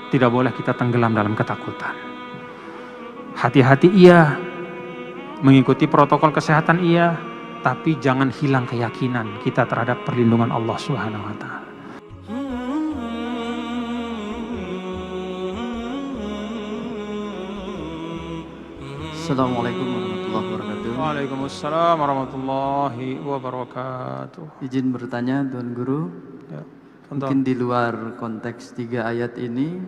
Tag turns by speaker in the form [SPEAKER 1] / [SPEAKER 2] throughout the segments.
[SPEAKER 1] tidak boleh kita tenggelam dalam ketakutan. Hati-hati iya, mengikuti protokol kesehatan iya, tapi jangan hilang keyakinan kita terhadap perlindungan Allah Subhanahu wa Ta'ala.
[SPEAKER 2] Assalamualaikum warahmatullahi wabarakatuh.
[SPEAKER 1] Waalaikumsalam warahmatullahi wabarakatuh.
[SPEAKER 2] Izin bertanya Tuan Guru,
[SPEAKER 1] Ya,
[SPEAKER 2] mungkin di luar konteks 3 ayat ini,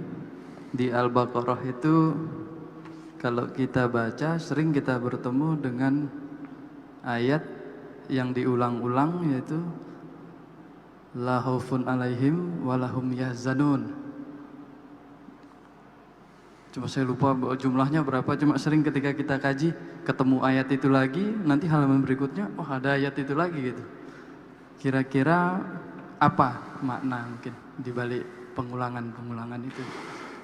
[SPEAKER 2] di Al-Baqarah itu kalau kita baca sering kita bertemu dengan ayat yang diulang-ulang, yaitu la khaufun alaihim walahum yahzanun. Cuma saya lupa jumlahnya berapa, cuma sering ketika kita kaji ketemu ayat itu lagi, nanti halaman berikutnya oh ada ayat itu lagi gitu. Kira-kira apa makna mungkin dibalik pengulangan itu?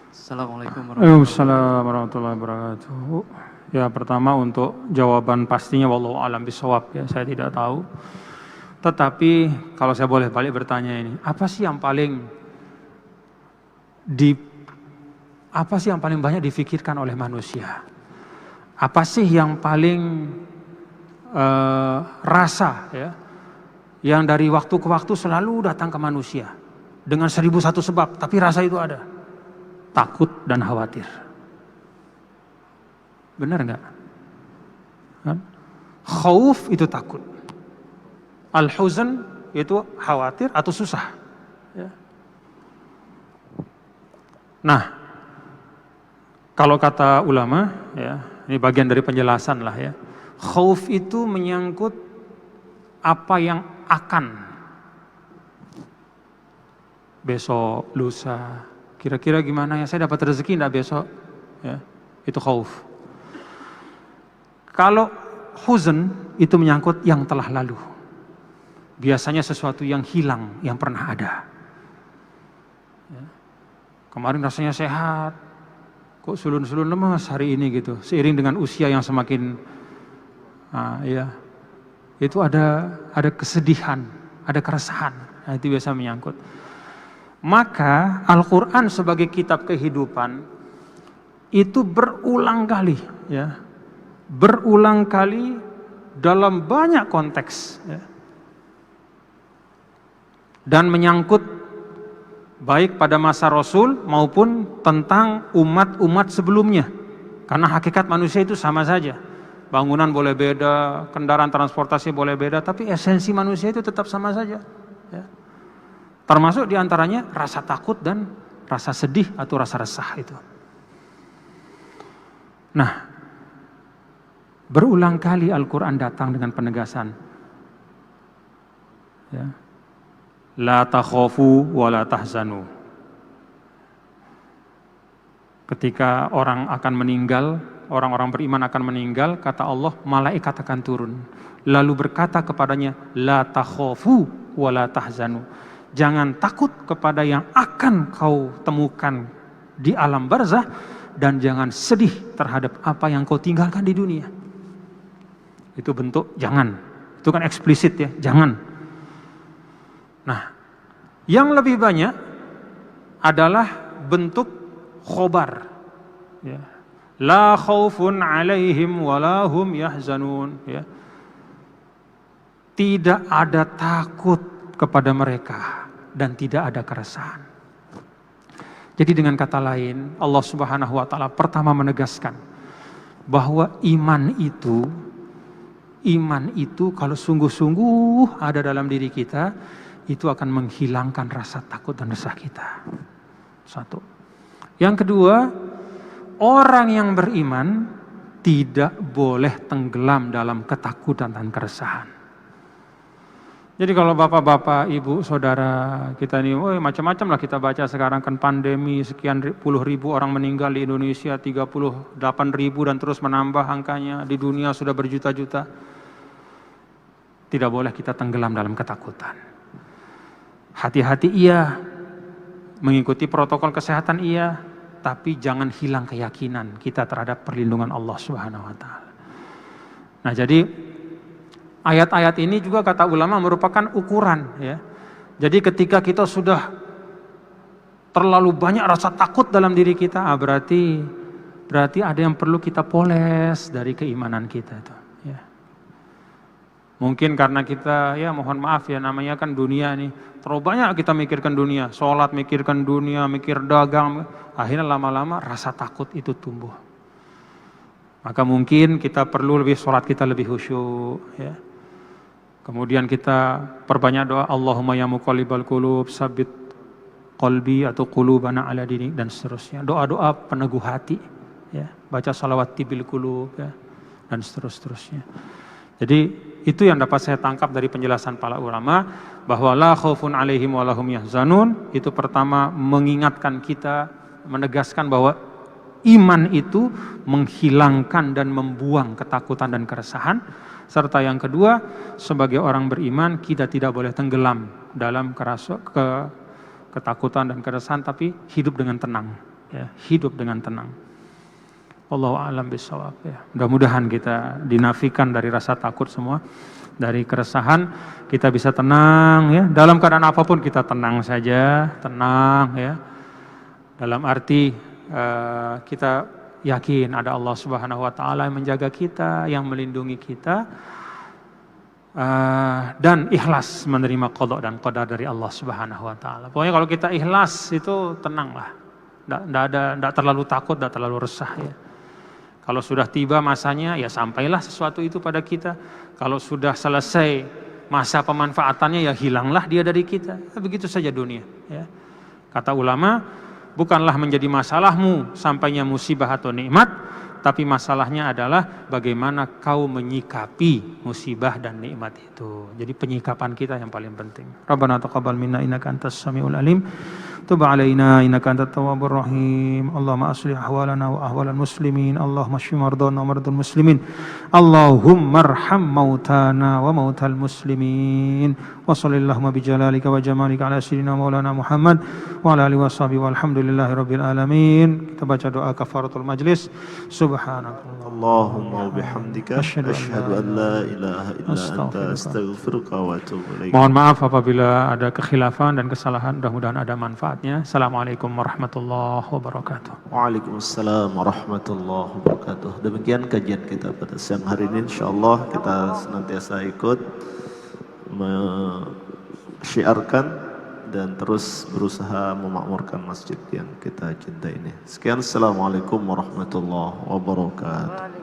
[SPEAKER 2] Assalamualaikum
[SPEAKER 1] warahmatullahi wabarakatuh. Ya, pertama untuk jawaban pastinya wallahu alam bisawab ya, saya tidak tahu. Tetapi kalau saya boleh balik bertanya ini, apa sih yang paling banyak difikirkan oleh manusia? Apa sih yang paling rasa ya, yang dari waktu ke waktu selalu datang ke manusia dengan 1001 sebab, tapi rasa itu ada? Takut dan khawatir. Benar enggak? Kan? Khauf itu takut. Al-huzn itu khawatir atau susah. Ya. Nah, kalau kata ulama, ya, ini bagian dari penjelasan lah ya. Khauf itu menyangkut apa yang akan besok, lusa. Kira-kira gimana ya, saya dapat rezeki enggak besok? Ya, itu khauf. Kalau huzn itu menyangkut yang telah lalu. Biasanya sesuatu yang hilang, yang pernah ada. Ya. Kemarin rasanya sehat, kok sulun-sulun lemas hari ini gitu. Seiring dengan usia yang semakin, ya, itu ada kesedihan, ada keresahan. Nah, itu biasa menyangkut. Maka Al-Quran sebagai kitab kehidupan itu berulang kali, ya, berulang kali dalam banyak konteks, ya, dan menyangkut baik pada masa Rasul maupun tentang umat-umat sebelumnya. Karena hakikat manusia itu sama saja. Bangunan boleh beda, kendaraan transportasi boleh beda, tapi esensi manusia itu tetap sama saja. Ya. Termasuk diantaranya rasa takut dan rasa sedih atau rasa resah itu. Nah, berulang kali Al-Quran datang dengan penegasan. Ya. La takhafu wa la tahzanu. Ketika orang akan meninggal, orang-orang beriman akan meninggal, kata Allah, malaikat akan turun. Lalu berkata kepadanya, la takhafu wa la tahzanu. Jangan takut kepada yang akan kau temukan di alam barzah, dan jangan sedih terhadap apa yang kau tinggalkan di dunia. Itu bentuk jangan. Itu kan eksplisit ya, jangan. Nah, yang lebih banyak adalah bentuk khobar. Ya. La khaufun alaihim walahum yahzanun. Ya. Tidak ada takut kepada mereka dan tidak ada keresahan. Jadi dengan kata lain, Allah Subhanahu wa Ta'ala pertama menegaskan bahwa iman itu kalau sungguh-sungguh ada dalam diri kita, itu akan menghilangkan rasa takut dan resah kita. Satu. Yang kedua, orang yang beriman tidak boleh tenggelam dalam ketakutan dan keresahan. Jadi kalau bapak-bapak, ibu, saudara kita ini, macam-macam lah kita baca sekarang kan, pandemi sekian puluh ribu orang meninggal di Indonesia, 38.000 dan terus menambah angkanya, di dunia sudah berjuta-juta. Tidak boleh kita tenggelam dalam ketakutan. Hati-hati iya, mengikuti protokol kesehatan iya, tapi jangan hilang keyakinan kita terhadap perlindungan Allah Subhanahu wa Ta'ala. Nah, jadi ayat-ayat ini juga kata ulama merupakan ukuran ya. Jadi ketika kita sudah terlalu banyak rasa takut dalam diri kita, berarti ada yang perlu kita poles dari keimanan kita itu. Ya. Mungkin karena kita, ya mohon maaf ya, namanya kan dunia nih, terlalu banyak kita mikirkan dunia, sholat mikirkan dunia, mikir dagang, akhirnya lama-lama rasa takut itu tumbuh. Maka mungkin kita perlu sholat kita lebih khusyuk, ya. Kemudian kita perbanyak doa, Allahumma ya muqallibal qulub, sabit qalbi atau qulubana ala dinik, dan seterusnya. Doa-doa peneguh hati, ya. Baca salawat tibil qulub, ya, dan seterusnya. Jadi itu yang dapat saya tangkap dari penjelasan para ulama, bahwa la khaufun alaihim wa lahum yahzanun, itu pertama mengingatkan kita, menegaskan bahwa iman itu menghilangkan dan membuang ketakutan dan keresahan. Serta yang kedua, sebagai orang beriman kita tidak boleh tenggelam dalam ketakutan dan keresahan, tapi hidup dengan tenang, ya, hidup dengan tenang. Allahu a'lam bishawab, ya. Mudah-mudahan kita dinafikan dari rasa takut semua, dari keresahan, kita bisa tenang, ya. Dalam keadaan apapun kita tenang saja, tenang, ya. Dalam arti kita yakin ada Allah Subhanahu wa taala yang menjaga kita, yang melindungi kita, dan ikhlas menerima qada dan qadar dari Allah Subhanahu wa taala. Pokoknya kalau kita ikhlas itu tenanglah. Enggak terlalu takut, enggak terlalu resah, ya. Kalau sudah tiba masanya, ya sampailah sesuatu itu pada kita. Kalau sudah selesai masa pemanfaatannya, ya hilanglah dia dari kita. Begitu saja dunia, ya. Kata ulama, bukanlah menjadi masalahmu sampainya musibah atau nikmat, tapi masalahnya adalah bagaimana kau menyikapi musibah dan nikmat itu. Jadi penyikapan kita yang paling penting. Rabbana taqabbal minna innaka antas samiul alim. Tub alaina innaka antat tawwabur rahim. Allahumma aslih ahwalana wa ahwalal muslimin. Allahumma shfi mardana wa mardal muslimin. Allahumma arham mautana wa mautal muslimin. Wa sallallahu bijalalika wa jamalika ala sayyidina maulana Muhammad wa ala alihi washabihi walhamdulillahi rabbil alamin. Kita baca doa kafaratul majlis. Subhanakallah.
[SPEAKER 3] Allahumma bihamdika asyhadu an la ilaha illa anta astaghfiruka wa atubu ilaik.
[SPEAKER 1] Mohon maaf apabila ada kekhilafan dan kesalahan, mudah-mudahan ada manfaatnya. Assalamualaikum warahmatullahi wabarakatuh.
[SPEAKER 3] Waalaikumsalam warahmatullahi wabarakatuh. Demikian kajian kita pada siang hari ini. Insyaallah kita senantiasa ikut syiarkan dan terus berusaha memakmurkan masjid yang kita cintai ini. Sekian, assalamualaikum warahmatullahi wabarakatuh.